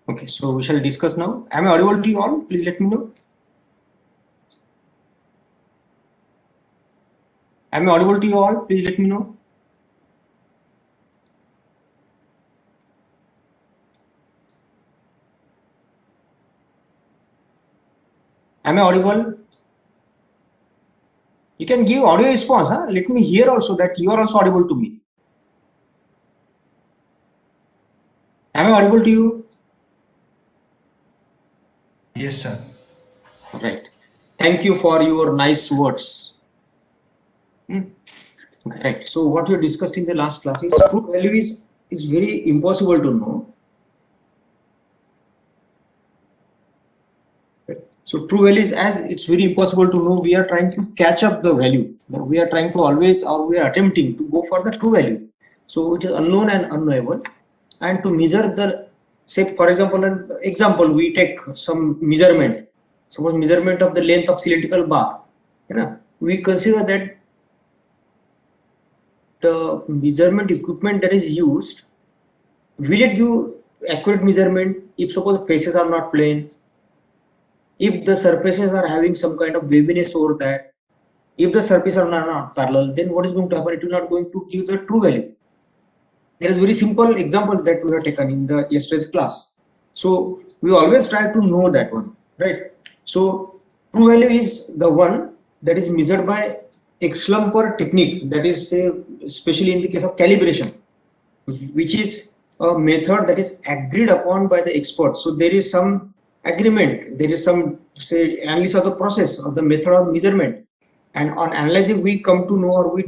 Okay, so we shall discuss now. Am I audible to you all? Please let me know. Am I audible to you all? Please let me know. Am I audible? You can give audio response. Huh? Let me hear also that you are also audible to me. Am I audible to you? Yes, sir. Right. Thank you for your nice words. Okay, right. So what we discussed in the last class is true value is very impossible to know. So true value is, as it's very impossible to know, we are trying to catch up the value. We are trying to always, or we are attempting to go for the true value. So it is unknown and unknowable. And to measure the, say for example, we take some measurement. Suppose measurement of the length of cylindrical bar. We consider that the measurement equipment that is used, will it give accurate measurement if suppose faces are not plane, if the surfaces are having some kind of waviness over that, if the surfaces are not parallel, then what is going to happen? It will not going to give the true value. There is very simple example that we have taken in the yesterday's class. So we always try to know that one, right? So true value is the one that is measured by X-lumper technique, that is, say, especially in the case of calibration, which is a method that is agreed upon by the experts. So there is some agreement, there is some, say, analysis of the process of the method of measurement, and on analyzing we come to know, or we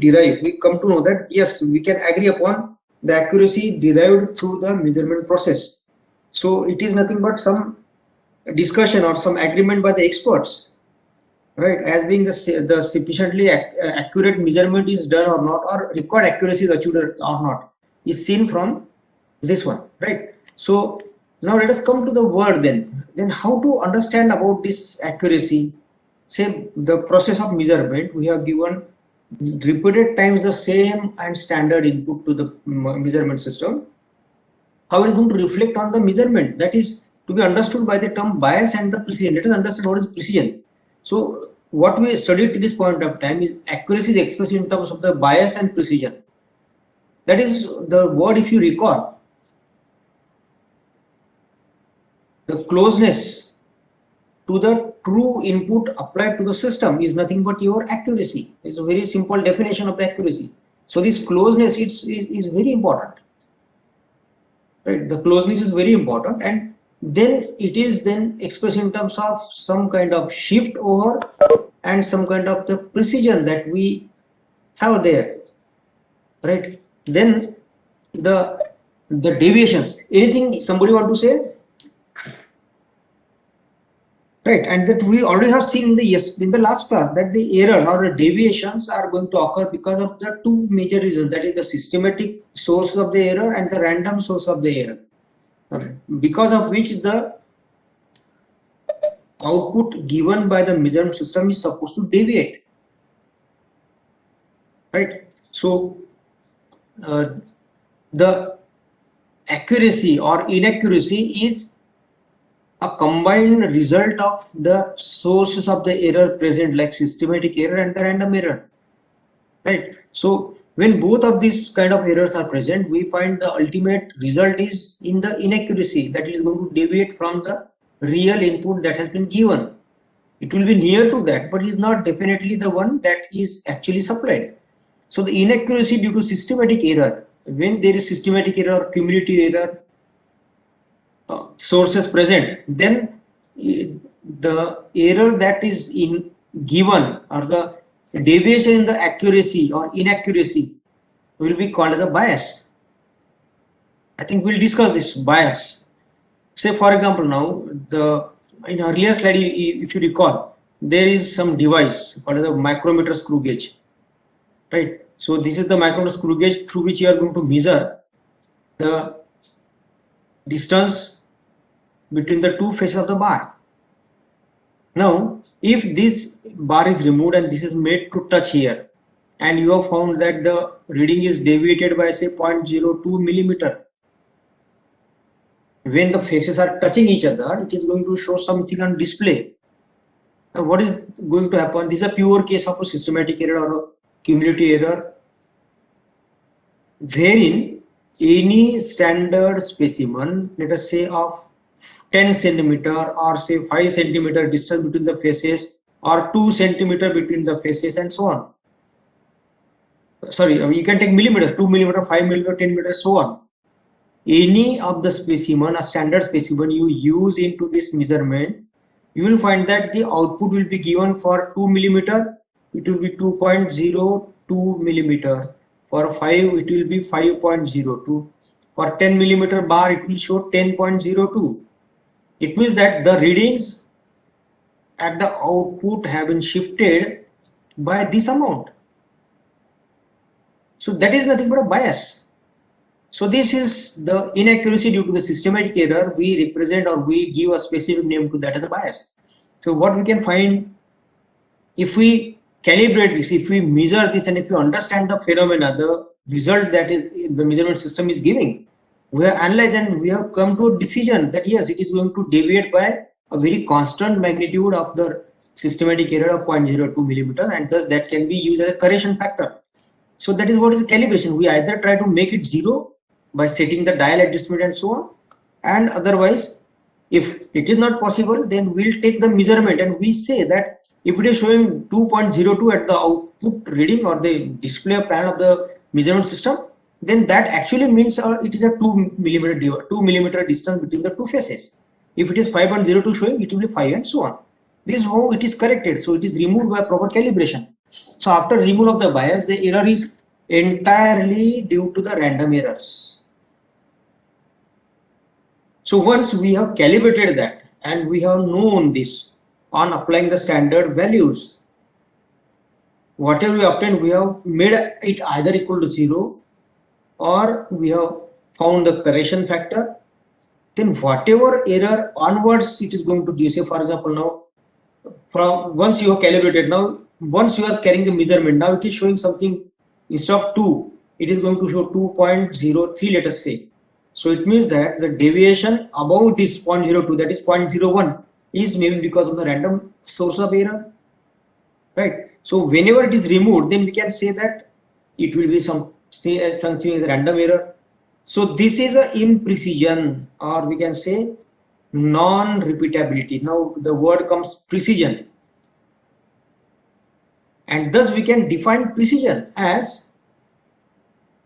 come to know that yes, we can agree upon the accuracy derived through the measurement process. So it is nothing but some discussion or some agreement by the experts, right, as being the sufficiently accurate measurement is done or not, or required accuracy is achieved or not, is seen from this one, right? So now let us come to the word then how to understand about this accuracy. Say the process of measurement, we have given repeated times the same and standard input to the measurement system. How it is going to reflect on the measurement, that is to be understood by the term bias and the precision. Let us understand what is precision. So what we studied to this point of time is accuracy is expressed in terms of the bias and precision. That is the word, if you recall, the closeness to the true input applied to the system is nothing but your accuracy. It's a very simple definition of the accuracy. So this closeness is very important, right? The closeness is very important, and then it is then expressed in terms of some kind of shift over and some kind of the precision that we have there, right? Then the deviations. Anything somebody want to say? right? And that we already have seen in the last class that the error or the deviations are going to occur because of the two major reasons, that is the systematic source of the error and the random source of the error, because of which the output given by the measurement system is supposed to deviate, right? So the accuracy or inaccuracy is a combined result of the sources of the error present, like systematic error and the random error, right? So when both of these kind of errors are present, we find the ultimate result is in the inaccuracy, that is going to deviate from the real input that has been given. It will be near to that, but is not definitely the one that is actually supplied. So the inaccuracy due to systematic error, when there is systematic error or cumulative error sources present, then the error that is given, or the deviation in the accuracy or inaccuracy, will be called as a bias. I think we'll discuss this bias. Say for example, now in earlier slide, if you recall, there is some device called as a micrometer screw gauge, right? So this is the micrometer screw gauge through which you are going to measure the distance between the two faces of the bar. Now if this bar is removed and this is made to touch here, and you have found that the reading is deviated by say 0.02 millimeter, when the faces are touching each other, it is going to show something on display. Now what is going to happen? This is a pure case of a systematic error or a cumulative error, wherein any standard specimen, let us say of 10 centimeter or say 5 centimeter distance between the faces, or 2 centimeter between the faces, and so on. Sorry, you can take millimeters, 2 millimeter, 5 millimeter, 10 meters, so on. Any of the specimen, a standard specimen you use into this measurement, you will find that the output will be given for 2 millimeter, it will be 2.02 millimeter. For 5, it will be 5.02. For 10 millimeter bar, it will show 10.02. It means that the readings at the output have been shifted by this amount. So that is nothing but a bias. So this is the inaccuracy due to the systematic error. We represent, or we give a specific name to that as a bias. So what we can find, if we calibrate this, if we measure this, and if we understand the phenomena, the result that is the measurement system is giving, we have analyzed and we have come to a decision that yes, it is going to deviate by a very constant magnitude of the systematic error of 0.02 millimeter, and thus that can be used as a correction factor. So that is what is the calibration. We either try to make it zero by setting the dial adjustment and so on, and otherwise, if it is not possible, then we'll take the measurement and we say that if it is showing 2.02 at the output reading or the display panel of the measurement system, then that actually means it is a 2 millimeter distance between the two faces. If it is 5.02 showing, it will be 5, and so on. This is how it is corrected. So it is removed by proper calibration. So after removal of the bias, the error is entirely due to the random errors. So once we have calibrated that and we have known this on applying the standard values, whatever we obtained, we have made it either equal to 0, or we have found the correction factor. Then whatever error onwards it is going to give, say for example, now from once you have calibrated, now once you are carrying the measurement, now it is showing something, instead of 2, it is going to show 2.03, let us say. So it means that the deviation above this 0.02, that is 0.01, is maybe because of the random source of error, right? So whenever it is removed, then we can say that it will be something as random error. So this is a imprecision, or we can say non-repeatability. Now the word comes precision, and thus we can define precision as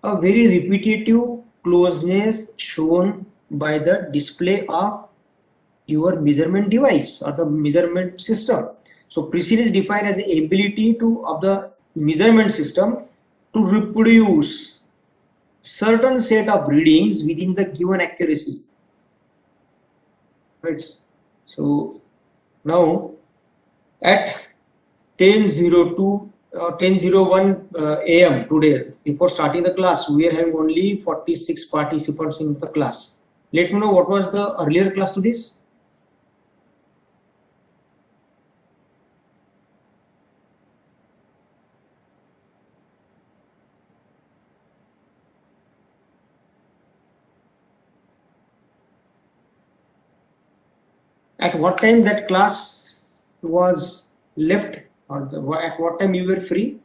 a very repetitive closeness shown by the display of your measurement device or the measurement system. So precision is defined as the ability of the measurement system to reproduce certain set of readings within the given accuracy, right? So Now at 10:02 or 10:01 a.m. today, before starting the class, we are having only 46 participants in the class. Let me know what was the earlier class to this. At what time that class was left, or at what time you were free?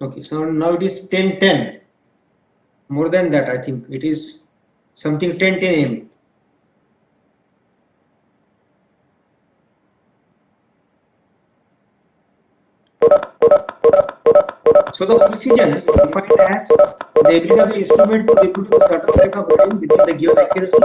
Okay, so now it is 10:10. More than that, I think it is something 10:10 a.m. So the precision is defined as the ability of the instrument to reproduce a certain set of reading within the given accuracy.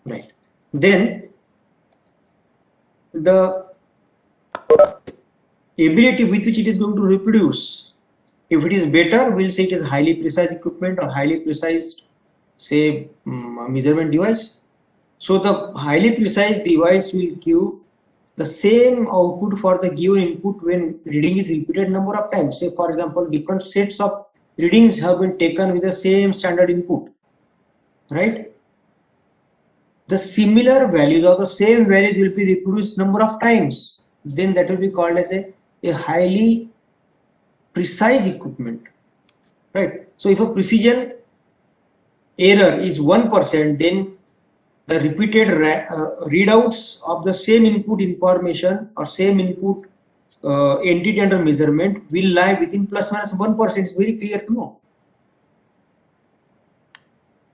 Right. Then the ability with which it is going to reproduce, if it is better, we'll say it is highly precise equipment or highly precise, say, measurement device. So the highly precise device will give the same output for the given input when reading is repeated number of times. Say for example, different sets of readings have been taken with the same standard input, right? The similar values or the same values will be reproduced number of times. Then that will be called as a highly precise equipment, right? So if a precision error is 1%, then the repeated readouts of the same input information or same input entity under measurement will lie within plus minus 1%. It's very clear to know.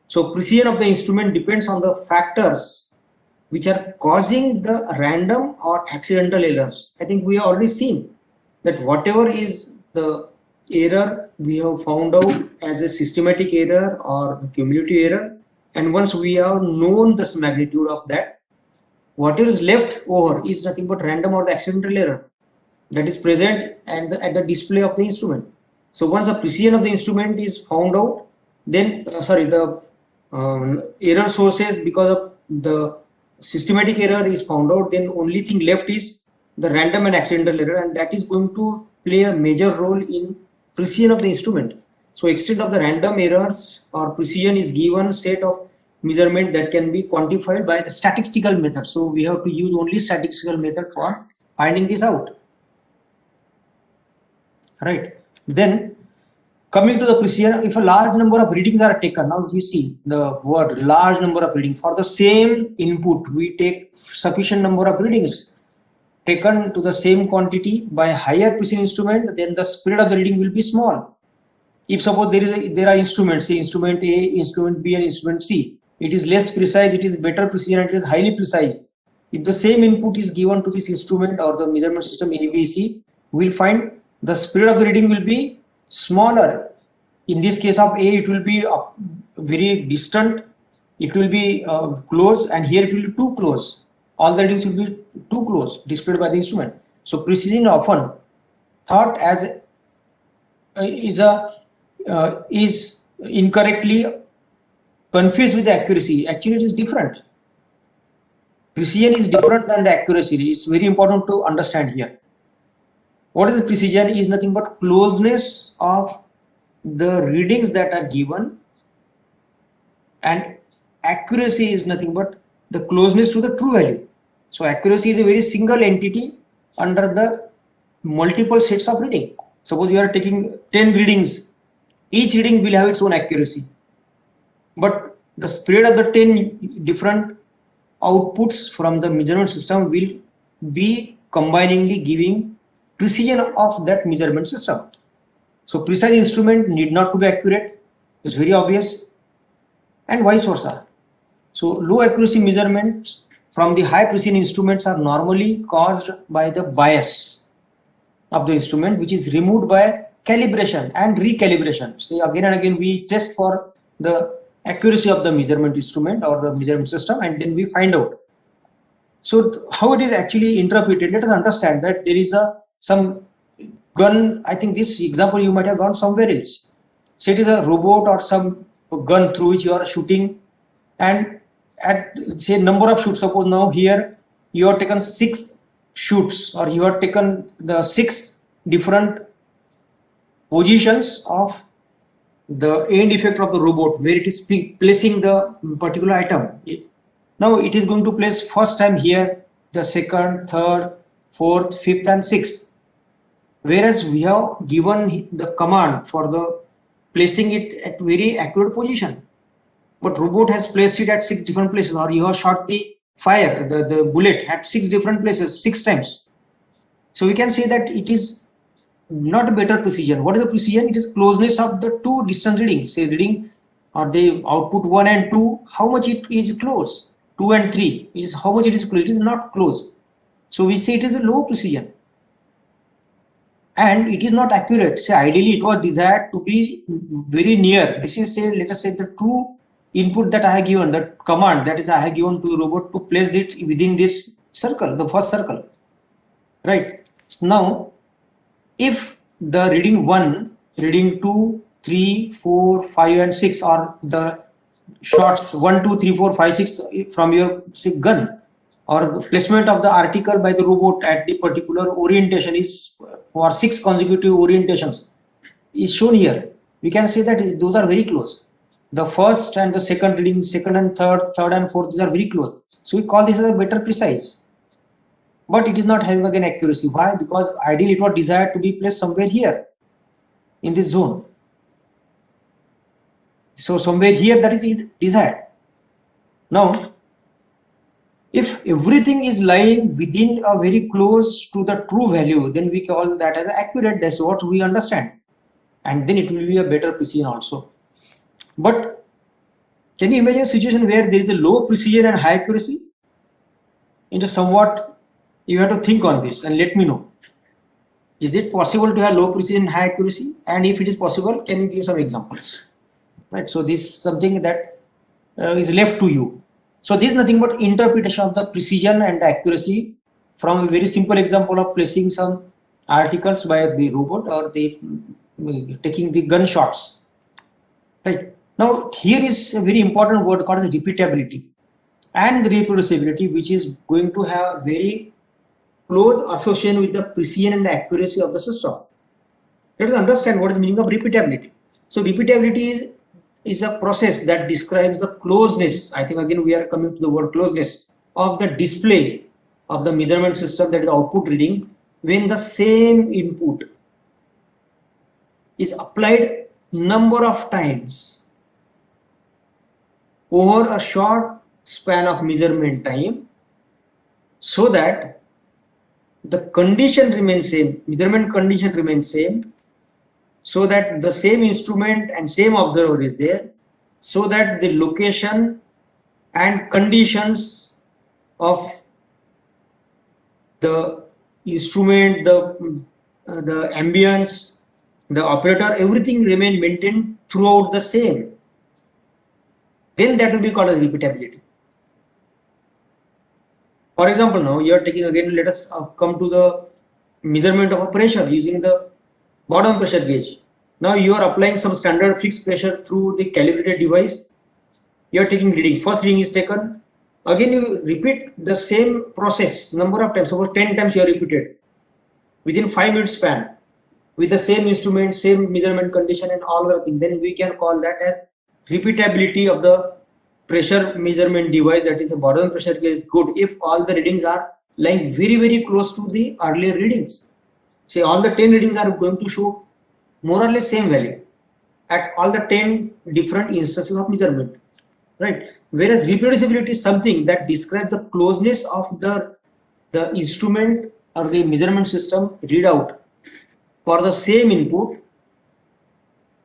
So precision of the instrument depends on the factors which are causing the random or accidental errors. I think we have already seen that whatever is the error we have found out as a systematic error or the cumulative error, and once we have known this magnitude of that, whatever is left over is nothing but random or the accidental error that is present at the display of the instrument. So once the precision of the instrument is found out, then the error sources because of the systematic error is found out, then only thing left is the random and accidental error, and that is going to play a major role in precision of the instrument. So extent of the random errors or precision is given set of measurement that can be quantified by the statistical method. So we have to use only statistical method for finding this out, right? Then coming to the precision, if a large number of readings are taken, now you see the word large number of readings. For the same input, we take sufficient number of readings taken to the same quantity by higher precision instrument, then the spread of the reading will be small. If suppose there are instruments, say instrument A, instrument B and instrument C, it is less precise, it is better precision, it is highly precise. If the same input is given to this instrument or the measurement system ABC, we will find the spread of the reading will be smaller. In this case of A, it will be very distant, it will be close, and here it will be too close. All the readings will be too close displayed by the instrument. So precision often thought as is incorrectly confused with the accuracy. Actually, it is different. Precision is different than the accuracy. It's very important to understand here. What is the precision? Is nothing but closeness of the readings that are given, and accuracy is nothing but the closeness to the true value. So accuracy is a very single entity under the multiple sets of reading. Suppose you are taking 10 readings, each reading will have its own accuracy, but the spread of the 10 different outputs from the measurement system will be combiningly giving precision of that measurement system. So precise instrument need not to be accurate, it's very obvious, and vice versa. So low accuracy measurements from the high precision instruments are normally caused by the bias of the instrument, which is removed by calibration and recalibration. So again and again we test for the accuracy of the measurement instrument or the measurement system, and then we find out. So how it is actually interpreted, let us understand that there is some gun. I think this example you might have gone somewhere else. So it is a robot or some gun through which you are shooting, and at say number of shoots, suppose now here you have taken 6 shoots, or you have taken the 6 different positions of the end effect of the robot where it is placing the particular item. Now it is going to place first time here, the second, third, fourth, fifth and sixth. Whereas we have given the command for the placing it at very accurate position. But robot has placed it at 6 different places, or you have shot the fire, the bullet at 6 different places, 6 times. So we can say that it is not a better precision. What is the precision? It is closeness of the 2 distance readings. Say reading or the output 1 and 2, how much it is close. 2 and 3 is how much it is close. It is not close. So we say it is a low precision. And it is not accurate. Say ideally it was desired to be very near. This is, say, let us say the true input that I have given, the command that is I have given to the robot to place it within this circle, the first circle, right? Now, if the reading 1, reading 2, 3, 4, 5 and 6 are the shots 1, 2, 3, 4, 5, 6 from your gun, or the placement of the article by the robot at the particular orientation is for 6 consecutive orientations is shown here. We can say that those are very close. The first and the second reading, second and third and fourth, these are very close. So we call this as a better precise. But it is not having again accuracy. Why? Because ideally it was desired to be placed somewhere here in this zone. So somewhere here that is desired. Now, if everything is lying within a very close to the true value, then we call that as accurate. That's what we understand. And then it will be a better precision also. But can you imagine a situation where there is a low precision and high accuracy? Into somewhat, you have to think on this and let me know. Is it possible to have low precision and high accuracy? And if it is possible, can you give some examples? Right. So this is something that is left to you. So this is nothing but interpretation of the precision and the accuracy from a very simple example of placing some articles by the robot or the taking the gunshots. Right. Now here is a very important word called as repeatability and reproducibility, which is going to have very close association with the precision and the accuracy of the system. Let us understand what is the meaning of repeatability. So repeatability is a process that describes the closeness. I think again we are coming to the word closeness of the display of the measurement system, that is the output reading, when the same input is applied number of times over a short span of measurement time, so that the condition remains same, measurement condition remains same, so that the same instrument and same observer is there, so that the location and conditions of the instrument, the ambience, the operator, everything remain maintained throughout the same. Then that will be called as repeatability. For example, now you are taking again, let us come to the measurement of a pressure using the bottom pressure gauge. Now you are applying some standard fixed pressure through the calibrated device. You are taking reading. First reading is taken. Again you repeat the same process number of times. Suppose 10 times you are repeated within 5 minutes span with the same instrument, same measurement condition and all other things. Then we can call that as repeatability of the pressure measurement device, that is the bottom pressure gauge, is good if all the readings are lying very close to the earlier readings. Say all the 10 readings are going to show more or less same value at all the 10 different instances of measurement, right? Whereas reproducibility is something that describes the closeness of the instrument or the measurement system readout for the same input.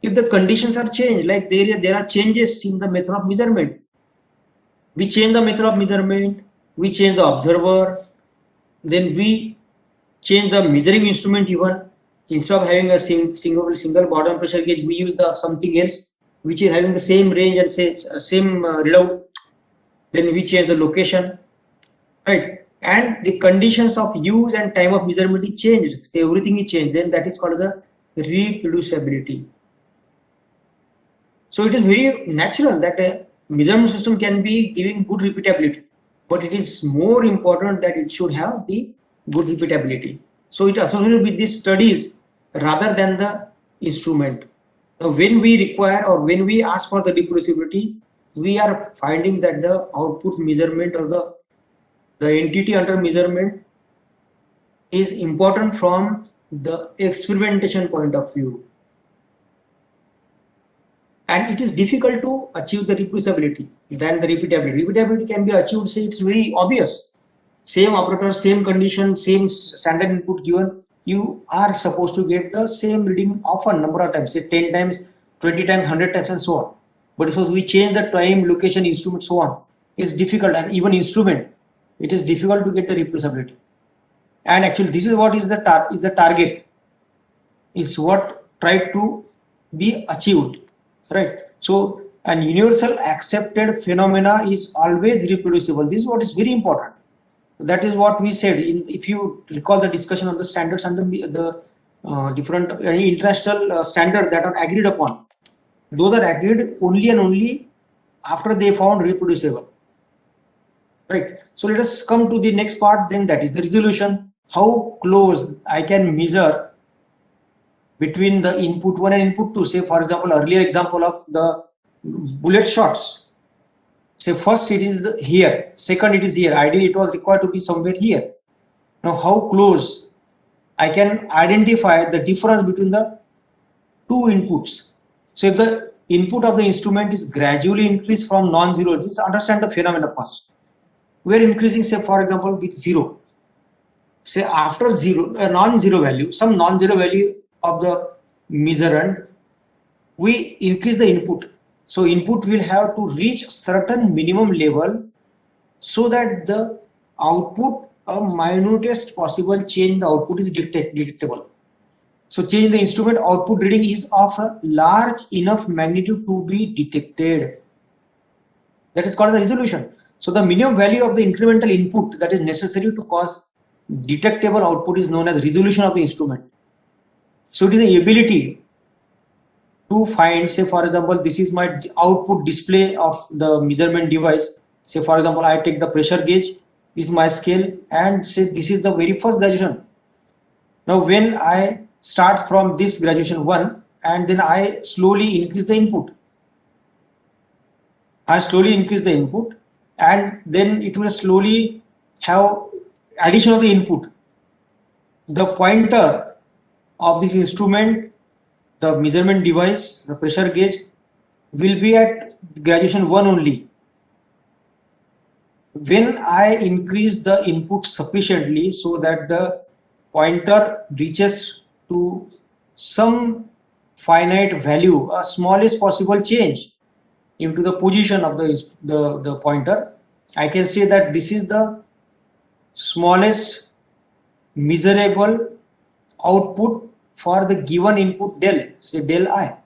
If the conditions are changed, like there are changes in the method of measurement, We change the method of measurement, we change the observer, then we change the measuring instrument even. Instead of having a single bottom pressure gauge, we use the something else which is having the same range and same readout. Then we change the location, right? And the conditions of use and time of measurement is changed. Say everything is changed. Then that is called the reproducibility. So it is very natural that a measurement system can be giving good repeatability, but it is more important that it should have the good repeatability. So it associated with these studies rather than the instrument. Now, when we require or when we ask for the reproducibility, we are finding that the output measurement or the entity under measurement is important from the experimentation point of view. And it is difficult to achieve the reproducibility than the repeatability. Repeatability can be achieved, say it's very obvious. Same operator, same condition, same standard input given, you are supposed to get the same reading often number of times, say 10 times, 20 times, 100 times and so on. But suppose we change the time, location, instrument, so on, it's difficult. And even instrument, it is difficult to get the reproducibility. And actually this is what is the target, is what tried to be achieved, right? So an universal accepted phenomena is always reproducible. This is what is very important. That is what we said. If you recall the discussion of the standards and the different international standards that are agreed upon, those are agreed only and only after they found reproducible, right? So let us come to the next part, then, that is the resolution. How close I can measure between the input 1 and input 2. Say for example, earlier example of the bullet shots. Say first it is here, second it is here. Ideally it was required to be somewhere here. Now how close I can identify the difference between the two inputs. So if the input of the instrument is gradually increased from non-zero, just understand the phenomena first. We are increasing, say for example, with 0. Say after 0, a non-zero value, some non-zero value of the measurand, we increase the input. So input will have to reach certain minimum level so that the output, a minutest possible change in the output is detectable. So change in the instrument output reading is of a large enough magnitude to be detected. That is called the resolution. So the minimum value of the incremental input that is necessary to cause detectable output is known as resolution of the instrument. So it is the ability to find, say for example, this is my output display of the measurement device. Say for example, I take the pressure gauge, this is my scale, and say this is the very first graduation. Now when I start from this graduation 1 and then I slowly increase the input, and then it will slowly have addition of the input. The pointer of this instrument, the measurement device, the pressure gauge, will be at graduation 1 only. When I increase the input sufficiently so that the pointer reaches to some finite value, a smallest possible change into the position of the pointer, I can say that this is the smallest measurable output for the given input del, say del I,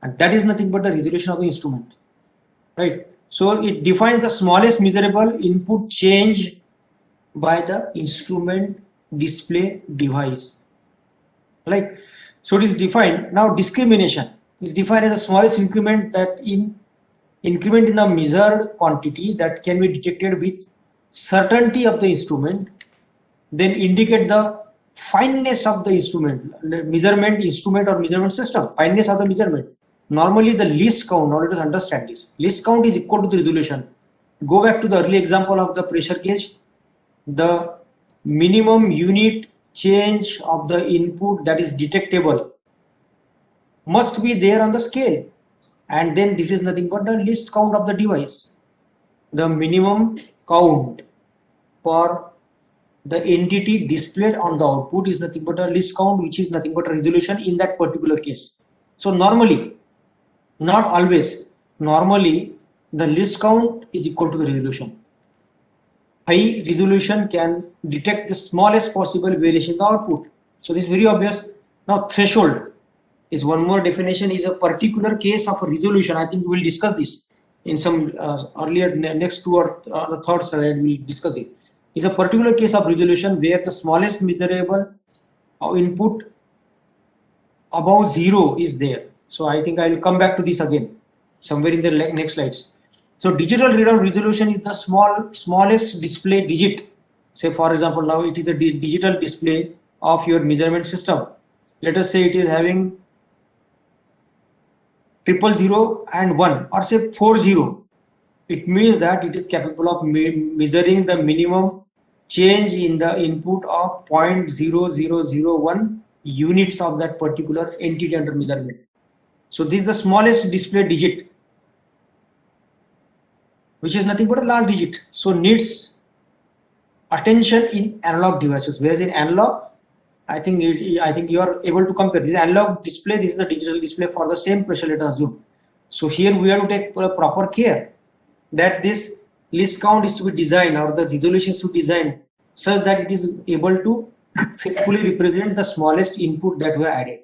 and that is nothing but the resolution of the instrument, right? So it defines the smallest measurable input change by the instrument display device, right? So it is defined. Now discrimination is defined as the smallest increment in the measured quantity that can be detected with certainty of the instrument, then indicate the fineness of the measurement instrument or measurement system, fineness of the measurement. Normally the least count, now let us understand this, least count is equal to the resolution. Go back to the early example of the pressure gauge. The minimum unit change of the input that is detectable must be there on the scale, and then this is nothing but the least count of the device. The minimum count for the entity displayed on the output is nothing but a least count, which is nothing but a resolution in that particular case. So normally, not always, normally the list count is equal to the resolution. High resolution can detect the smallest possible variation in the output. So this is very obvious. Now threshold is one more definition, is a particular case of a resolution. I think we will discuss this in some earlier next two or the third slide. We will discuss this. Is a particular case of resolution where the smallest measurable input above 0 is there. So I think I will come back to this again somewhere in the next slides. So digital readout resolution is the smallest display digit. Say for example, now it is a digital display of your measurement system. Let us say it is having 000 and 1, or say 40. It means that it is capable of measuring the minimum change in the input of 0.0001 units of that particular entity under measurement. So this is the smallest display digit, which is nothing but a last digit. So needs attention in analog devices. Whereas in analog, I think you are able to compare. This is analog display, this is the digital display for the same pressure, let us assume. So here we have to take proper care that this list count is to be designed, or the resolution is to be designed such that it is able to faithfully represent the smallest input that we have added.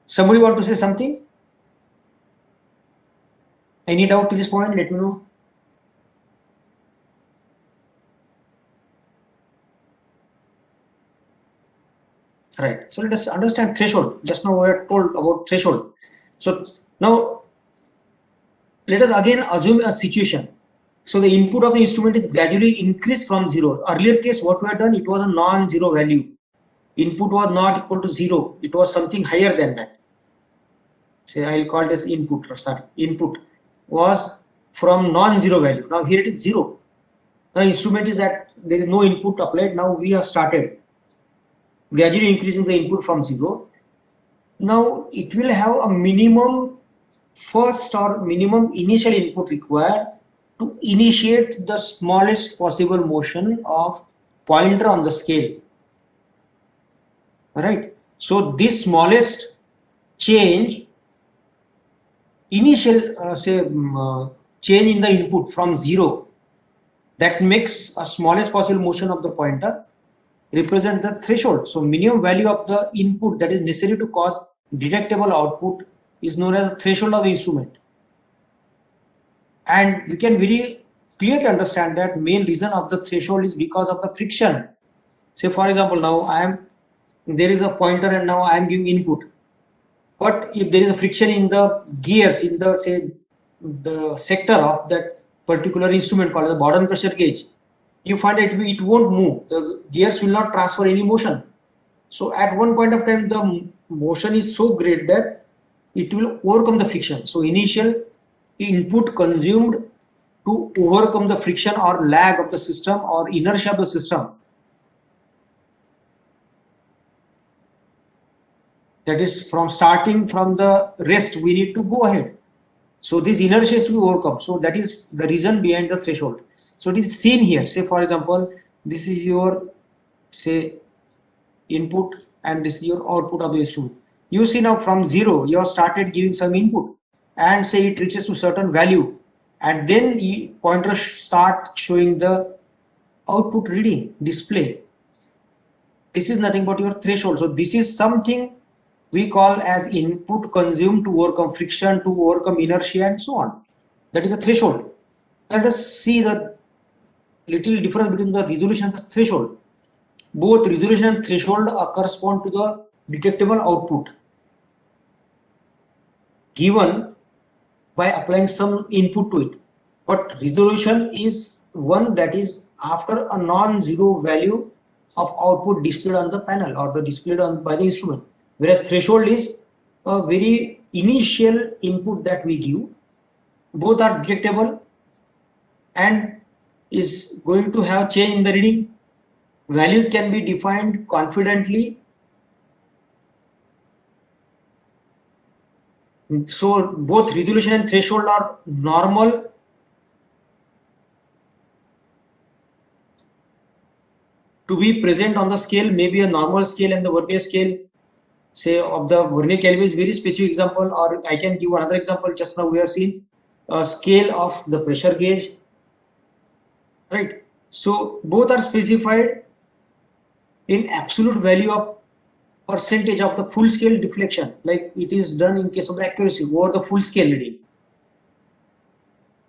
Somebody want to say something? Any doubt to this point? Let me know. Right. So let us understand threshold. Just now we are told about threshold. So now let us again assume a situation. So the input of the instrument is gradually increased from 0. Earlier case, what we had done, it was a non-zero value. Input was not equal to 0. It was something higher than that. Say I will call this input. Sorry, input was from non-zero value. Now here it is 0. The instrument is at, there is no input applied. Now we have started gradually increasing the input from 0. Now it will have a minimum first or minimum initial input required to initiate the smallest possible motion of pointer on the scale. Right. So this smallest change, initial change in the input from 0, that makes a smallest possible motion of the pointer, represent the threshold. So minimum value of the input that is necessary to cause detectable output is known as the threshold of the instrument. And we can very clearly understand that main reason of the threshold is because of the friction. Say for example, now there is a pointer and now I am giving input. But if there is a friction in the gears, in the say the sector of that particular instrument called the Bourdon pressure gauge, you find that it won't move. The gears will not transfer any motion. So at one point of time, the motion is so great that it will overcome the friction. So initial input consumed to overcome the friction or lag of the system or inertia of the system, that is from starting from the rest, we need to go ahead. So this inertia is to be overcome. So that is the reason behind the threshold. So it is seen here. Say for example, this is your say input and this is your output of the instrument. You see now from 0, you have started giving some input and say it reaches to certain value, and then the pointer start showing the output reading display. This is nothing but your threshold. So this is something we call as input consumed to overcome friction, to overcome inertia and so on. That is a threshold. Let us see the little difference between the resolution and the threshold. Both resolution and threshold correspond to the detectable output given by applying some input to it. But resolution is one that is after a non-zero value of output displayed on the panel or the displayed on by the instrument. Whereas threshold is a very initial input that we give. Both are detectable and is going to have change in the reading. Values can be defined confidently. So both resolution and threshold are normal. To be present on the scale, maybe a normal scale and the vernier scale. Say of the vernier caliber is very specific example, or I can give another example. Just now we have seen a scale of the pressure gauge, right? So both are specified in absolute value of percentage of the full scale deflection, like it is done in case of the accuracy over the full scale reading.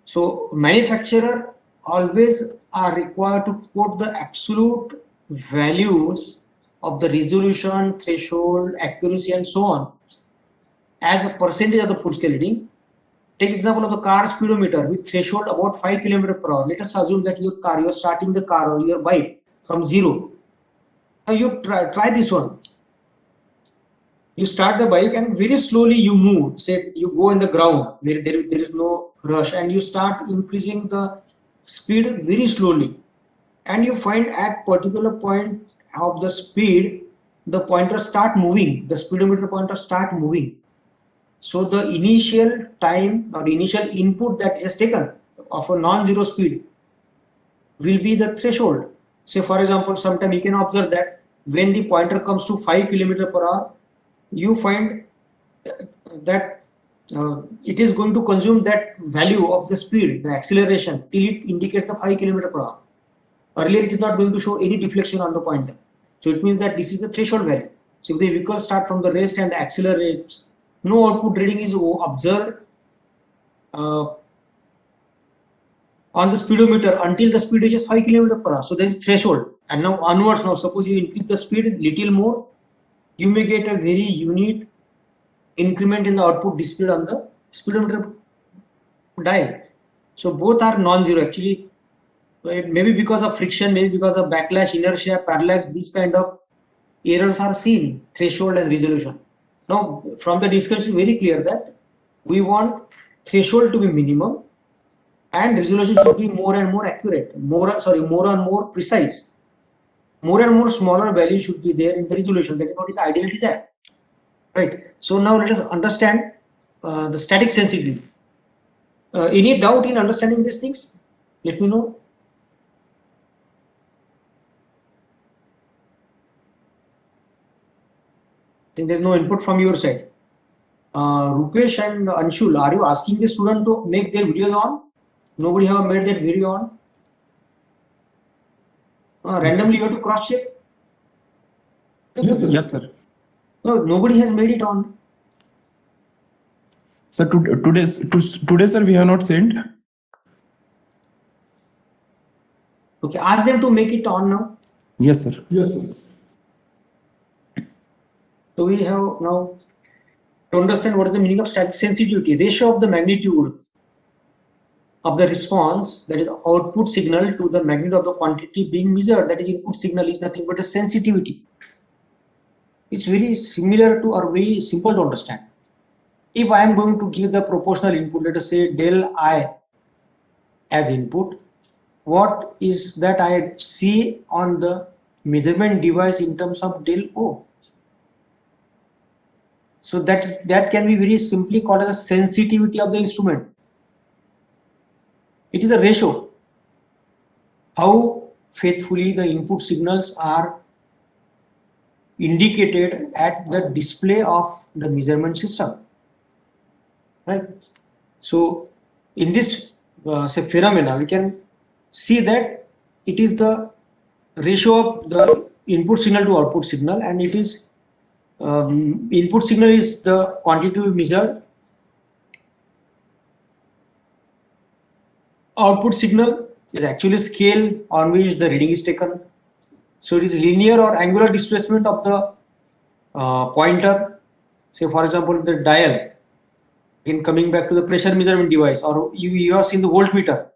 So manufacturer always are required to quote the absolute values of the resolution, threshold, accuracy, and so on as a percentage of the full scale reading. Take example of the car speedometer with threshold about 5 km per hour. Let us assume that your car, you are starting the car or your bike from zero. Now you try this one. You start the bike and very slowly you move. Say you go in the ground where there is no rush, and you start increasing the speed very slowly. And you find at particular point of the speed, the pointer start moving, the speedometer pointer start moving. So the initial time or initial input that is taken of a non-zero speed will be the threshold. Say for example, sometime you can observe that when the pointer comes to 5 km per hour, you find that it is going to consume that value of the speed, the acceleration, till it indicates the 5 km per hour. Earlier it is not going to show any deflection on the pointer. So it means that this is the threshold value. So if the vehicle starts from the rest and accelerates, no output reading is observed on the speedometer until the speed reaches 5 km per hour. So there is threshold. And now onwards, now suppose you increase the speed a little more, you may get a very unique increment in the output displayed on the speedometer dial. So both are non-zero actually. Maybe because of friction, maybe because of backlash, inertia, parallax, these kind of errors are seen, threshold and resolution. Now from the discussion, very clear that we want threshold to be minimum and resolution should be more and more accurate, more and more precise. More and more smaller value should be there in the resolution. That is what is ideal design, right? So now let us understand the static sensitivity. Any doubt in understanding these things? Let me know. I think there's no input from your side. Rupesh and Anshul, are you asking the student to make their videos on? Nobody have made that video on. Randomly you have to cross check. Yes, sir. Yes, sir. No, nobody has made it on. Sir, today, sir, we have not sent. Okay, ask them to make it on now. Yes, sir. Yes, sir. So we have now to understand what is the meaning of static sensitivity. Ratio of the magnitude of the response, that is output signal, to the magnitude of the quantity being measured, that is input signal, is nothing but a sensitivity. It's very similar to or very simple to understand. If I am going to give the proportional input, let us say del I as input, what is that I see on the measurement device in terms of del O? So that can be very simply called as a sensitivity of the instrument. It is a ratio, how faithfully the input signals are indicated at the display of the measurement system, right? So in this say phenomena, we can see that it is the ratio of the input signal to output signal, and it is input signal is the quantity measured, output signal is actually scale on which the reading is taken. So it is linear or angular displacement of the pointer. Say for example the dial, again coming back to the pressure measurement device, or you have seen the voltmeter.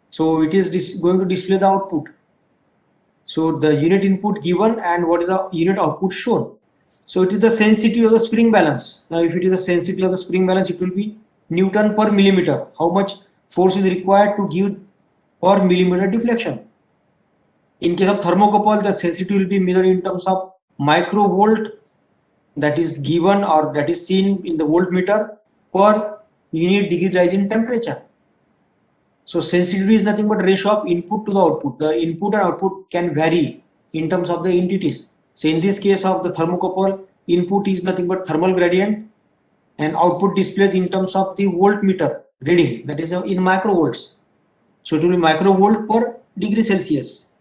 So it is going to display the output. So the unit input given and what is the unit output shown. So it is the sensitivity of the spring balance. Now if it is the sensitivity of the spring balance, it will be Newton per millimeter. How much force is required to give per millimeter deflection. In case of thermocouple, the sensitivity will be measured in terms of microvolt, that is given or that is seen in the voltmeter per unit degree rise in temperature. So sensitivity is nothing but ratio of input to the output. The input and output can vary in terms of the entities. So in this case of the thermocouple, input is nothing but thermal gradient and output displays in terms of the voltmeter reading, that is in microvolts. So it will be microvolt per degree Celsius.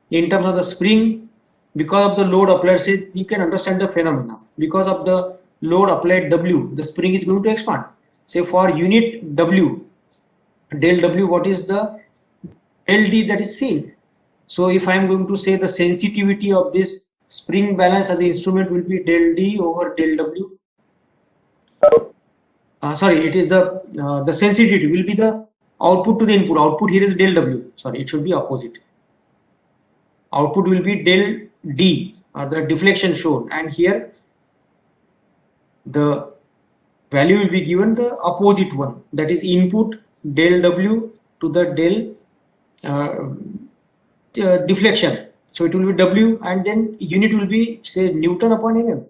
In terms of the spring, because of the load applied, say you can understand the phenomena. Because of the load applied W, the spring is going to expand. Say for unit W, del W, what is the del D that is seen? So if I am going to say the sensitivity of this spring balance as the instrument will be del D over del W. Sorry, it is the sensitivity will be the output to the input. Output here is del W. Sorry, it should be opposite. Output will be del D, or the deflection shown, and here the value will be given the opposite one, that is input del W to the del deflection. So it will be W, and then unit will be, say, Newton upon mm.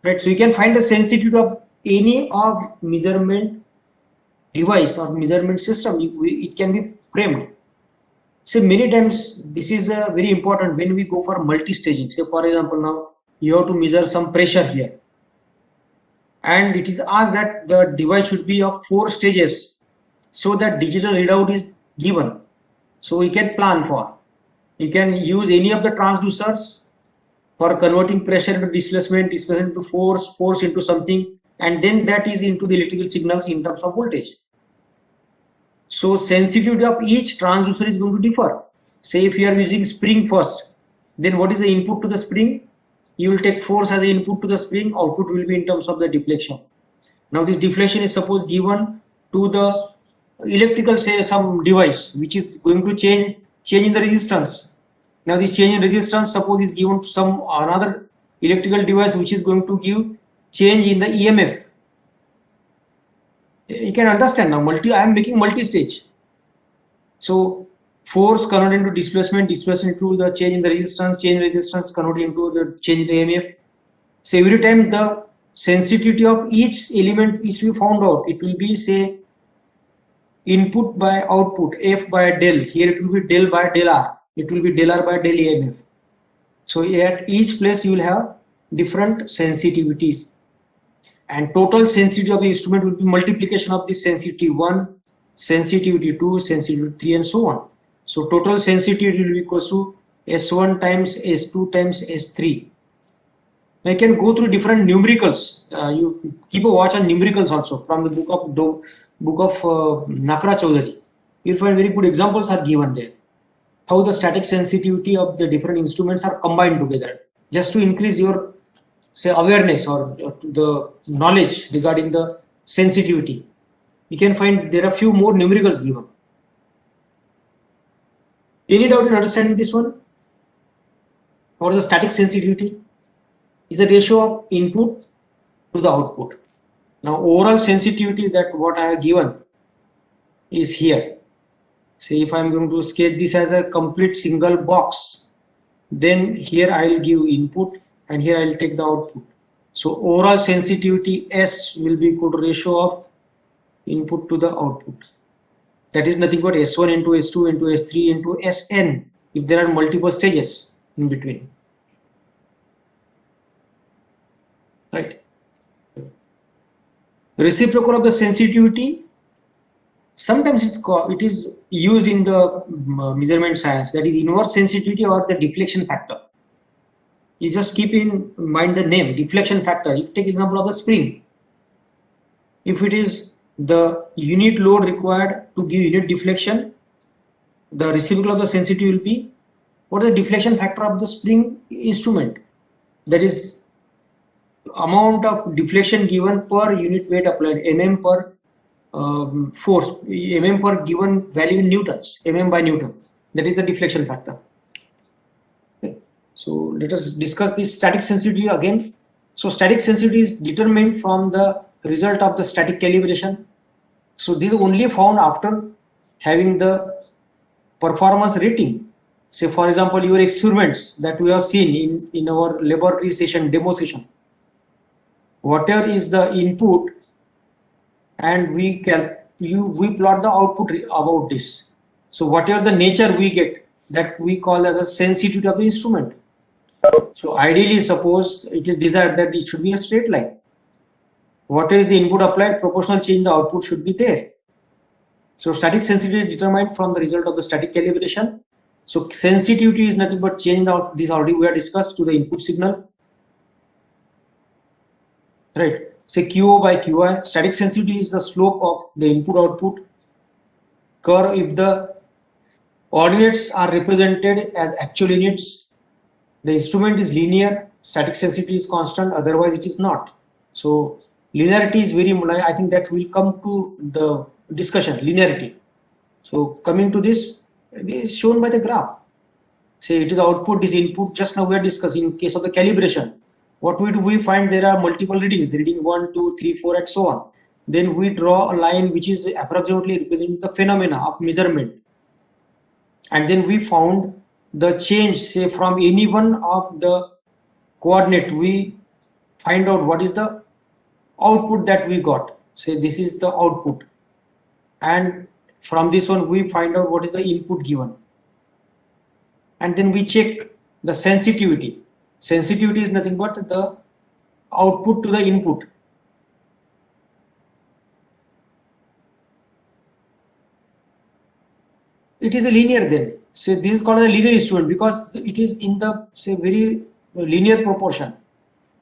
Right, so you can find the sensitivity of any of measurement device or measurement system. It can be framed. So many times this is very important when we go for multi-staging. Say for example, now you have to measure some pressure here, and it is asked that the device should be of 4 stages so that digital readout is given. So we can plan for. You can use any of the transducers for converting pressure into displacement, displacement into force, force into something, and then that is into the electrical signals in terms of voltage. So sensitivity of each transducer is going to differ. Say if you are using spring first, then what is the input to the spring? You will take force as the input to the spring, output will be in terms of the deflection. Now this deflection is suppose given to the electrical, say some device which is going to change in the resistance. Now this change in resistance suppose is given to some another electrical device which is going to give change in the EMF. You can understand now, I am making multi-stage. So force converted into displacement, displacement into the change in the resistance, change in resistance converted into the change in the EMF. So every time the sensitivity of each element is to be found out, it will be, say, input by output, F by del. Here it will be del by del R. It will be del R by del EMF. So at each place you will have different sensitivities. And total sensitivity of the instrument will be multiplication of this sensitivity 1, sensitivity 2, sensitivity 3, and so on. So total sensitivity will be equal to S1 times S2 times S3. Now you can go through different numericals. You keep a watch on numericals also from the book of Nakra Chaudhary. You'll find very good examples are given there. How the static sensitivity of the different instruments are combined together just to increase your, say, awareness or the knowledge regarding the sensitivity. You can find there are few more numericals given. Any doubt in understanding this one? What is the static sensitivity? Is the ratio of input to the output. Now overall sensitivity, that what I have given is here. Say if I am going to sketch this as a complete single box, then here I will give input and here I will take the output. So overall sensitivity S will be equal to ratio of input to the output. That is nothing but S1 into S2 into S3 into Sn if there are multiple stages in between. Right. Reciprocal of the sensitivity, sometimes it is used in the measurement science, that is inverse sensitivity or the deflection factor. You just keep in mind the name, deflection factor. You take example of the spring. If it is the unit load required to give unit deflection, the reciprocal of the sensitivity will be what is the deflection factor of the spring instrument, that is amount of deflection given per unit weight applied, mm per force, mm per given value in newtons, mm by Newton. That is the deflection factor. Okay. So let us discuss this static sensitivity again. So static sensitivity is determined from the result of the static calibration. So this is only found after having the performance rating. Say for example your experiments that we have seen in our laboratory session, demo session. Whatever is the input and we plot the output about this. So whatever the nature we get, that we call as a sensitivity of the instrument. So ideally suppose it is desired that it should be a straight line. what is the input applied, proportional change in the output should be there. So static sensitivity is determined from the result of the static calibration. So sensitivity is nothing but change out, this already we have discussed, to the input signal. Right. Say QO by QI. Static sensitivity is the slope of the input output curve if the ordinates are represented as actual units. The instrument is linear, static sensitivity is constant, otherwise it is not. So linearity is very, I think that will come to the discussion, linearity. So coming to this is shown by the graph. Say it is output, is input. Just now we are discussing in case of the calibration. What we do, we find there are multiple readings, reading 1, 2, 3, 4, and so on. Then we draw a line which is approximately representing the phenomena of measurement. And then we found the change, say from any one of the coordinate, we find out what is the output that we got. Say this is the output. And from this one, we find out what is the input given. And then we check the sensitivity. Sensitivity is nothing but the output to the input. It is a linear then. So this is called a linear instrument because it is in the, say, very linear proportion.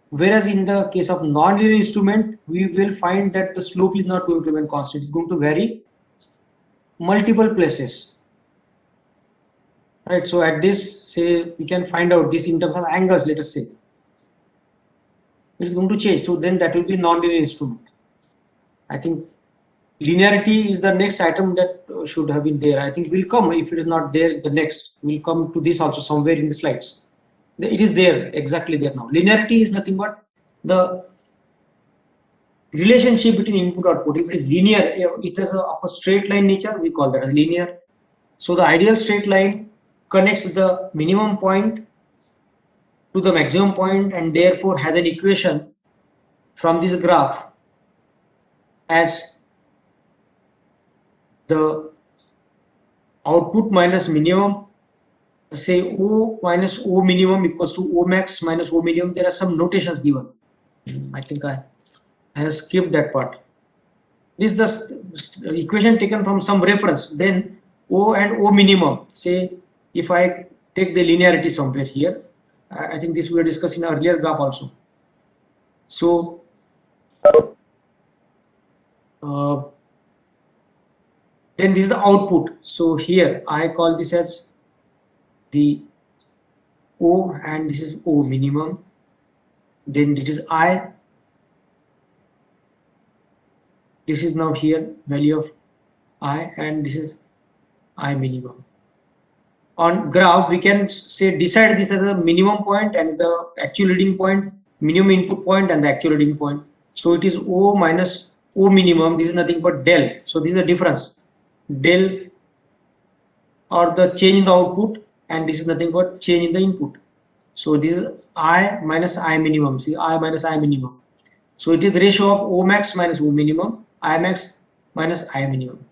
Whereas in the case of non-linear instrument, we will find that the slope is not going to remain constant. It's going to vary multiple places. Right. So at this, say, we can find out this in terms of angles, let us say. It is going to change. So then that will be non-linear instrument. I think linearity is the next item that should have been there. I think will come. If it is not there, the next will come to this also somewhere in the slides. It is there, exactly there now. Linearity is nothing but the relationship between input and output. If it is linear, it is of a straight line nature, we call that as linear. So the ideal straight line connects the minimum point to the maximum point and therefore has an equation from this graph as the output minus minimum, say O minus O minimum equals to O max minus O minimum. There are some notations given. I think I have skipped that part. This is the equation taken from some reference. Then O and O minimum, say if I take the linearity somewhere here, I think this we were discussing in earlier graph also. So then this is the output. So here I call this as the O and this is O minimum. Then it is I. This is now here value of I and this is I minimum. On graph, we can say decide this as a minimum point and the actual reading point, minimum input point and the actual reading point. So it is O minus O minimum. This is nothing but del. So this is the difference. Del or the change in the output, and this is nothing but change in the input. So this is I minus I minimum. See, I minus I minimum. So it is ratio of O max minus O minimum, I max minus I minimum.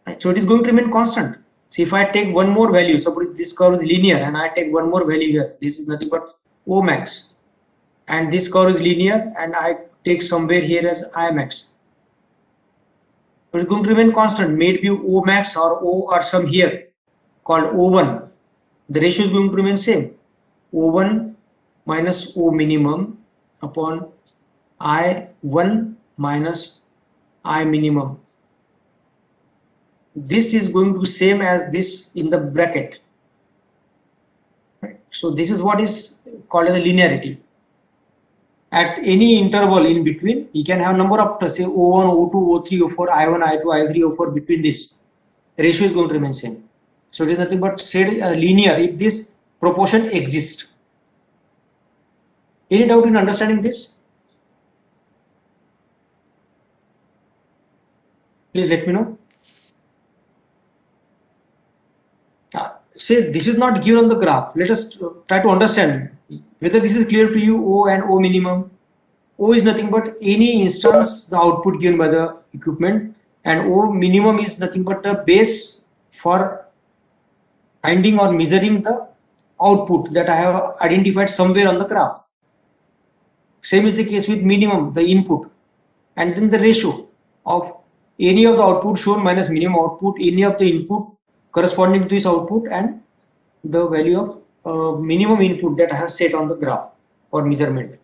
Right. So it is going to remain constant. So if I take one more value, suppose this curve is linear and I take one more value here, this is nothing but O max, and this curve is linear and I take somewhere here as I max. So it's going to remain constant. May it be O max or O or some here called O1. The ratio is going to remain same. O1 minus O minimum upon I1 minus I minimum. This is going to be same as this in the bracket. Right. So this is what is called as a linearity. At any interval in between, you can have number of, say, O1, O2, O3, O4, I1, I2, I3, O4 between this. The ratio is going to remain same. So it is nothing but said linear if this proportion exists. Any doubt in understanding this? Please let me know. Say this is not given on the graph. Let us try to understand whether this is clear to you. O and O minimum. O is nothing but any instance the output given by the equipment, and O minimum is nothing but the base for finding or measuring the output that I have identified somewhere on the graph. Same is the case with minimum, the input, and then the ratio of any of the output shown minus minimum output, any of the input corresponding to this output, and the value of minimum input that I have set on the graph for measurement.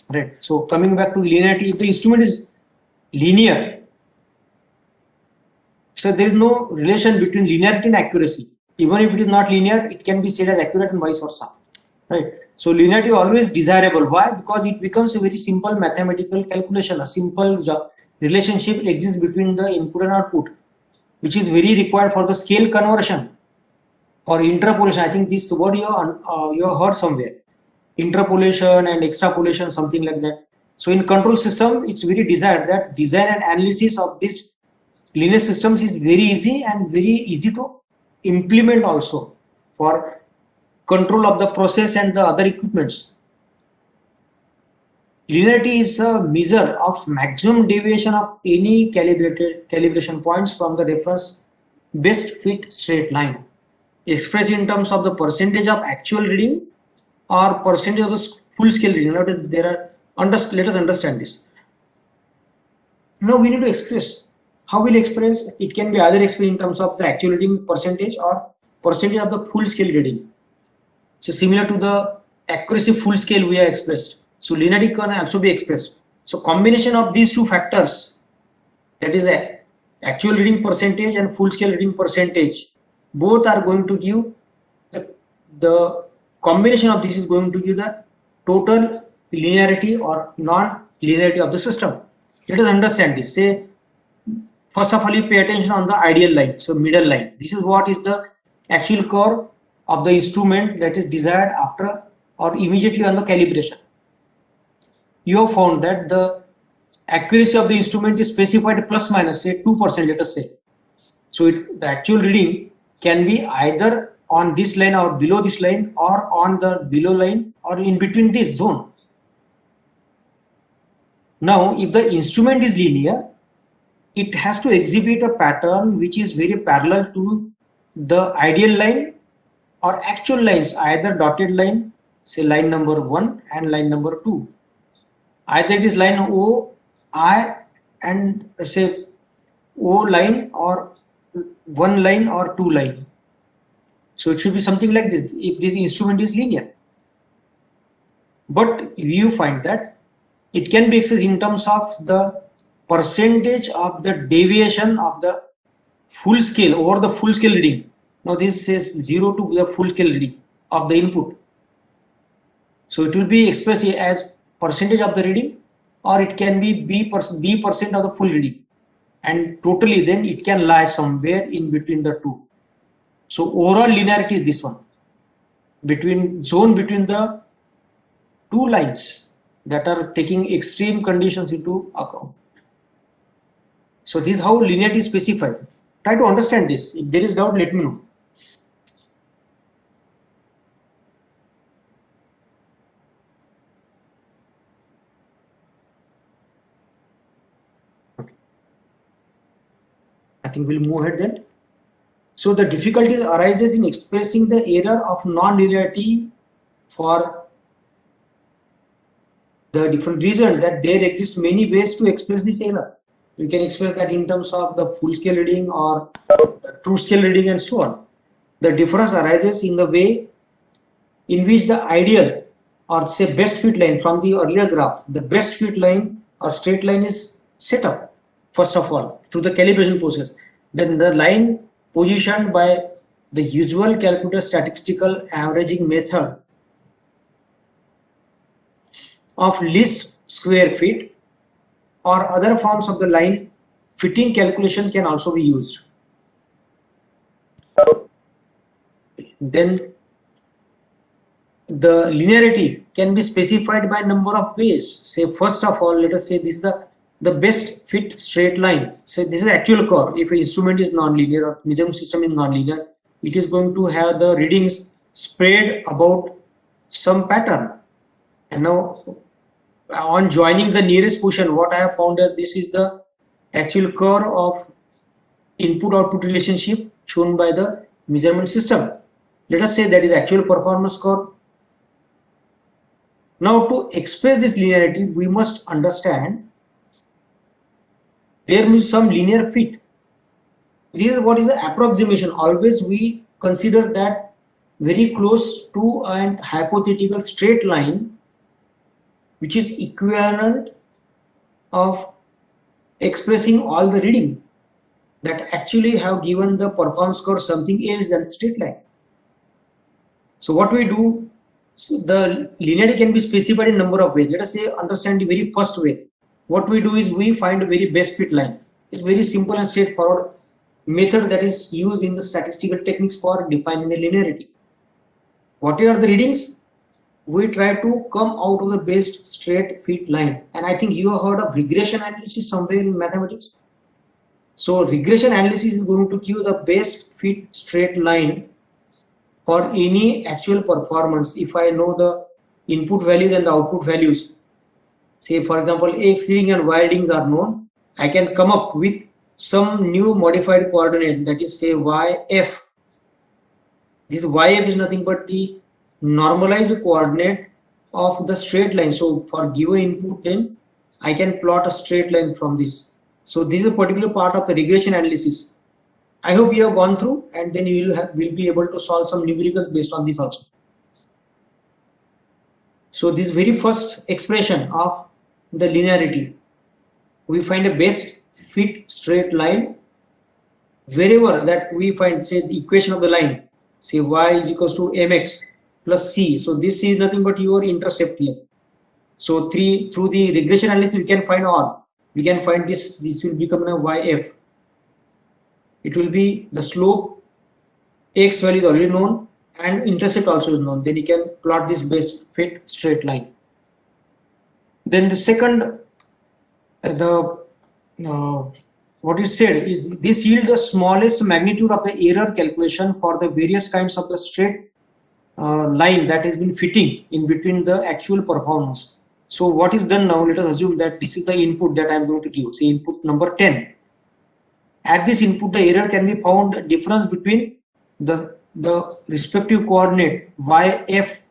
Right. So coming back to linearity, if the instrument is linear, so there is no relation between linearity and accuracy. Even if it is not linear, it can be said as accurate and vice versa. Right. So linearity is always desirable. Why? Because it becomes a very simple mathematical calculation. A simple relationship exists between the input and output, which is very required for the scale conversion or interpolation. I think this word you have heard somewhere. Interpolation and extrapolation, something like that. So in control system, it's very desired that design and analysis of this linear systems is very easy and very easy to implement also for control of the process and the other equipments. Linearity is a measure of maximum deviation of any calibration points from the reference best fit straight line, expressed in terms of the percentage of actual reading or percentage of the full scale reading. Now, let us understand this. Now we need to express. How will express? It can be either expressed in terms of the actual reading percentage or percentage of the full scale reading. So similar to the accuracy full scale we have expressed. So linearity can also be expressed. So combination of these two factors, that is a actual reading percentage and full scale reading percentage, both are going to give the combination of this is going to give the total linearity or non-linearity of the system. Let us understand this. Say, first of all, you pay attention on the ideal line, so middle line. This is what is the actual curve of the instrument that is desired after or immediately on the calibration. You have found that the accuracy of the instrument is specified plus minus, say 2%, let us say. So the actual reading can be either on this line or below this line or on the below line or in between this zone. Now, if the instrument is linear, it has to exhibit a pattern which is very parallel to the ideal line or actual lines, either dotted line, say line number 1 and line number 2. Either it is line O, I and say O line or 1 line or 2 line. So it should be something like this if this instrument is linear. But you find that it can be expressed in terms of the percentage of the deviation of the full scale over the full scale reading. Now this says 0 to the full scale reading of the input. So it will be expressed as percentage of the reading, or it can be B percent of the full reading, and totally then it can lie somewhere in between the two. So overall linearity is this one, between the two lines that are taking extreme conditions into account. So this is how linearity is specified. Try to understand this. If there is doubt, let me know. Okay. I think we'll move ahead then. So the difficulty arises in expressing the error of non-linearity for the different reason that there exist many ways to express this error. You can express that in terms of the full scale reading or the true scale reading and so on. The difference arises in the way in which the ideal or say best fit line from the earlier graph, the best fit line or straight line is set up first of all through the calibration process. Then the line positioned by the usual calculated statistical averaging method of least square feet or other forms of the line fitting calculation can also be used. Then the linearity can be specified by a number of ways. Say first of all, let us say this is the best fit straight line. So this is actual curve. If an instrument is non-linear or measurement system is non-linear, it is going to have the readings spread about some pattern. And now on joining the nearest position, what I have found that this is the actual curve of input-output relationship shown by the measurement system. Let us say that is actual performance curve. Now to express this linearity, we must understand there is some linear fit. This is what is the approximation. Always we consider that very close to a hypothetical straight line which is equivalent of expressing all the reading that actually have given the performance score something else than straight line. So what we do, so the linearity can be specified in number of ways. Let us say understand the very first way. What we do is we find a very best fit line. It's very simple and straightforward method that is used in the statistical techniques for defining the linearity. What are the readings? We try to come out of the best straight fit line. And I think you have heard of regression analysis somewhere in mathematics. So regression analysis is going to give the best fit straight line for any actual performance. If I know the input values and the output values, say for example x reading and y readings are known, I can come up with some new modified coordinate, that is say yf. This yf is nothing but the normalized coordinate of the straight line. So for given input, then I can plot a straight line from this. So this is a particular part of the regression analysis. I hope you have gone through, and then you will be able to solve some numericals based on this also. So this very first expression of the linearity, we find a best fit straight line wherever that we find, say the equation of the line, say y is equals to mx plus c. So this is nothing but your intercept here. So through the regression analysis we can find all. We can find this will become a yf. It will be the slope, x value is already known, and intercept also is known. Then you can plot this best fit straight line. Then the second, what is said is this yield the smallest magnitude of the error calculation for the various kinds of the straight line that has been fitting in between the actual performance. So what is done now? Let us assume that this is the input that I am going to give, say input number 10. At this input, the error can be found difference between the respective coordinate yf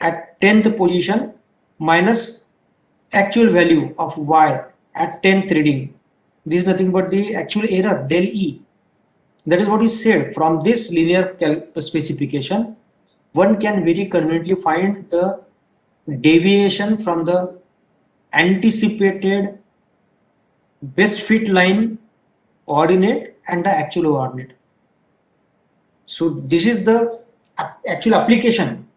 at 10th position minus actual value of y at 10th reading. This is nothing but the actual error del E. That is what is said. From this linear specification, one can very conveniently find the deviation from the anticipated best fit line ordinate and the actual ordinate. So this is the actual application.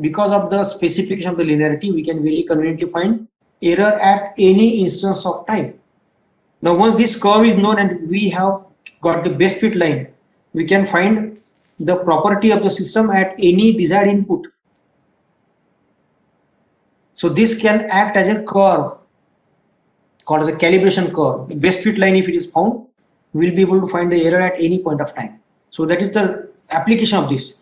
Because of the specification of the linearity, we can very conveniently find error at any instance of time. Now once this curve is known and we have got the best fit line, we can find the property of the system at any desired input. So this can act as a curve called as a calibration curve. The best fit line, if it is found, we will be able to find the error at any point of time. So that is the application of this.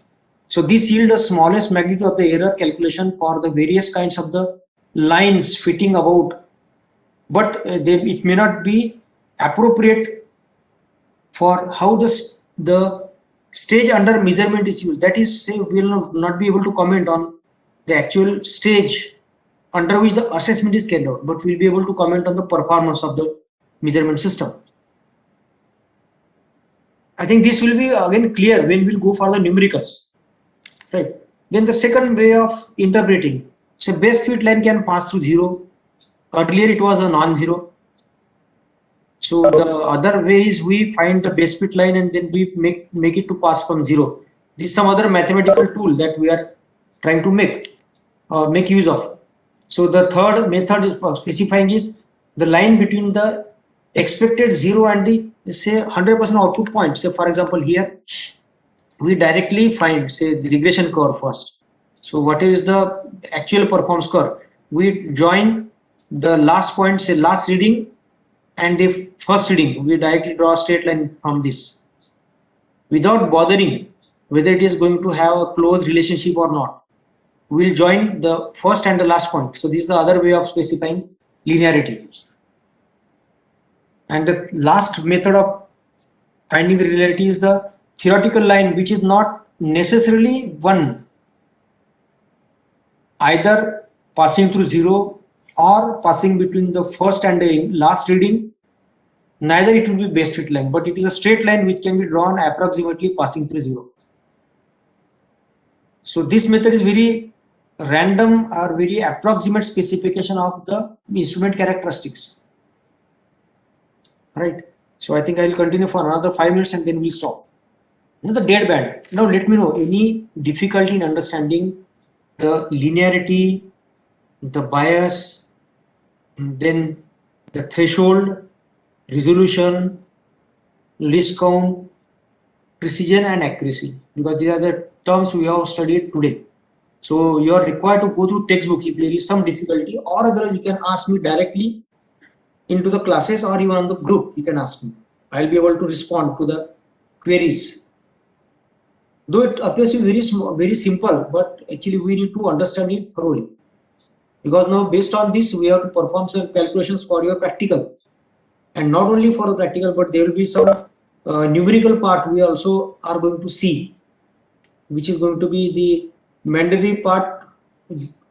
So this yield the smallest magnitude of the error calculation for the various kinds of the lines fitting about, but it may not be appropriate for how the stage under measurement is used. That is, say, we will not be able to comment on the actual stage under which the assessment is carried out, but we will be able to comment on the performance of the measurement system. I think this will be again clear when we will go for the numericals. Right. Then the second way of interpreting, so best fit line can pass through 0. Earlier it was a non-zero. So the other way is we find the best fit line and then we make it to pass from 0. This is some other mathematical tool that we are trying to make use of. So the third method is for specifying is the line between the expected 0 and the say 100% output point. Say for example here we directly find, say, the regression curve first. So what is the actual performance curve? We join the last point, say last reading, and the first reading. We directly draw a straight line from this without bothering whether it is going to have a close relationship or not. We will join the first and the last point. So this is the other way of specifying linearity. And the last method of finding the linearity is the theoretical line, which is not necessarily one. either passing through 0 or passing between the first and the last reading, neither it will be best fit line, but it is a straight line which can be drawn approximately passing through 0. So this method is very random or very approximate specification of the instrument characteristics. Right. So I think I will continue for another 5 minutes and then we'll stop. Now the dead band. Now let me know any difficulty in understanding the linearity, the bias, then the threshold, resolution, list count, precision and accuracy, because these are the terms we have studied today. So you are required to go through textbook if there is some difficulty, or otherwise you can ask me directly into the classes or even on the group. You can ask me. I'll be able to respond to the queries. Though it appears to be very small, very simple, but actually we need to understand it thoroughly. Because now based on this, we have to perform some calculations for your practical. And not only for the practical, but there will be some numerical part we also are going to see, which is going to be the mandatory part,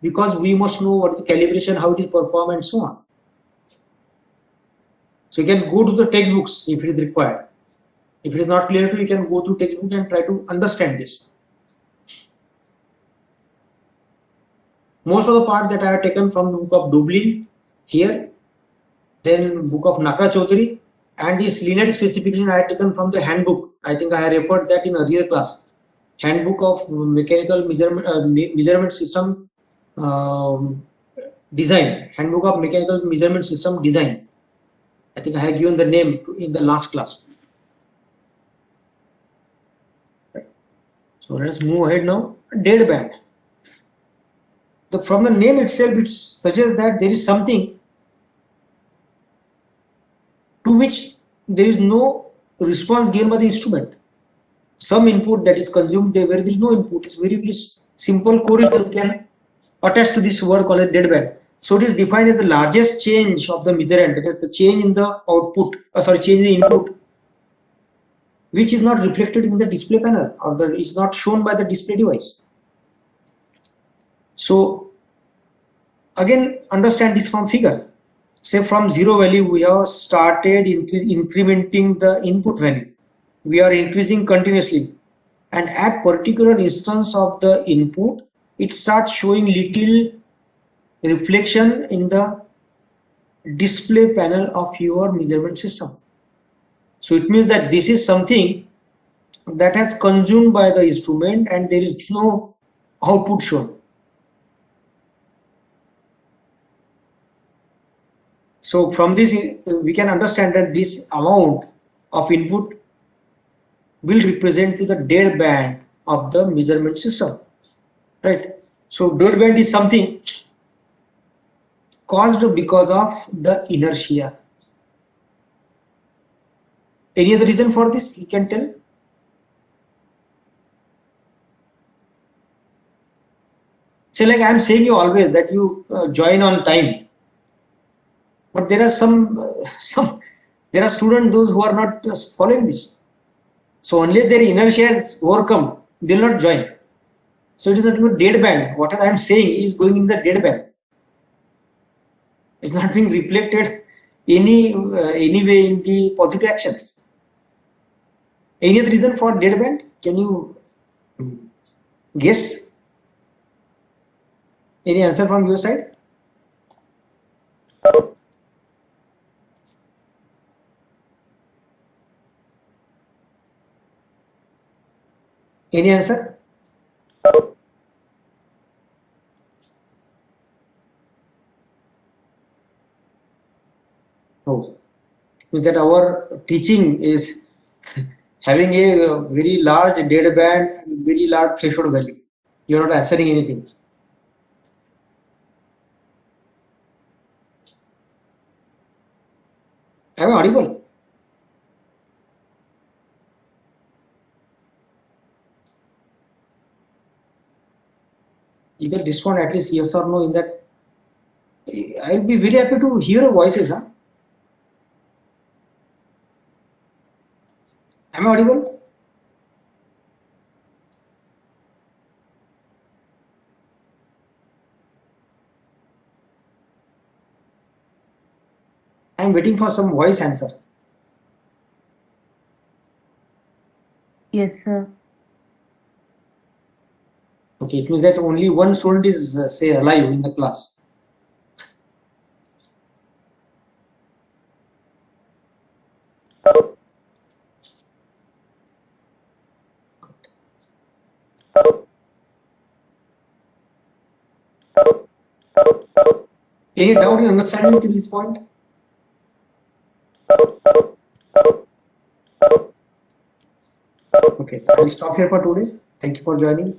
because we must know what is the calibration, how it is performed and so on. So you can go to the textbooks if it is required. If it is not clear to you, you can go through textbook and try to understand this. Most of the part that I have taken from the book of Dublin here, then book of Nakra Chaudhary, and this linearity specification I have taken from the handbook. I think I have referred that in earlier class. Handbook of mechanical measurement system design. Handbook of mechanical measurement system design. I think I have given the name in the last class. So let us move ahead now. Dead band. From the name itself, it suggests that there is something to which there is no response given by the instrument. Some input that is consumed there where there is no input. It's very, very simple correlation we can attach to this word called dead band. So it is defined as the largest change of the measurand, that is the change in the output, change in the input, which is not reflected in the display panel or is not shown by the display device. So again, understand this from figure. Say from 0 value, we have started incrementing the input value. We are increasing continuously, and at particular instance of the input, it starts showing little reflection in the display panel of your measurement system. So it means that this is something that has consumed by the instrument and there is no output shown. So from this we can understand that this amount of input will represent to the dead band of the measurement system, right? So dead band is something caused because of the inertia. Any other reason for this you can tell? Say like I am saying you always that you join on time, but there are there are students those who are not following this. So unless their inertia is overcome, they will not join. So it is nothing but dead band. Whatever I am saying is going in the dead band. It's not being reflected any way in the positive actions. Any other reason for dead band? Can you guess? Any answer from your side? Any answer? Oh, means that our teaching is having a very large dead band and very large threshold value. You are not answering anything. Am I audible? You can respond at least yes or no in that. I will be very happy to hear your voices. Huh? Am I audible? I'm waiting for some voice answer. Yes, sir. Okay, it means that only one student is say alive in the class. Any doubt in understanding to this point? Okay, I will stop here for today. Thank you for joining.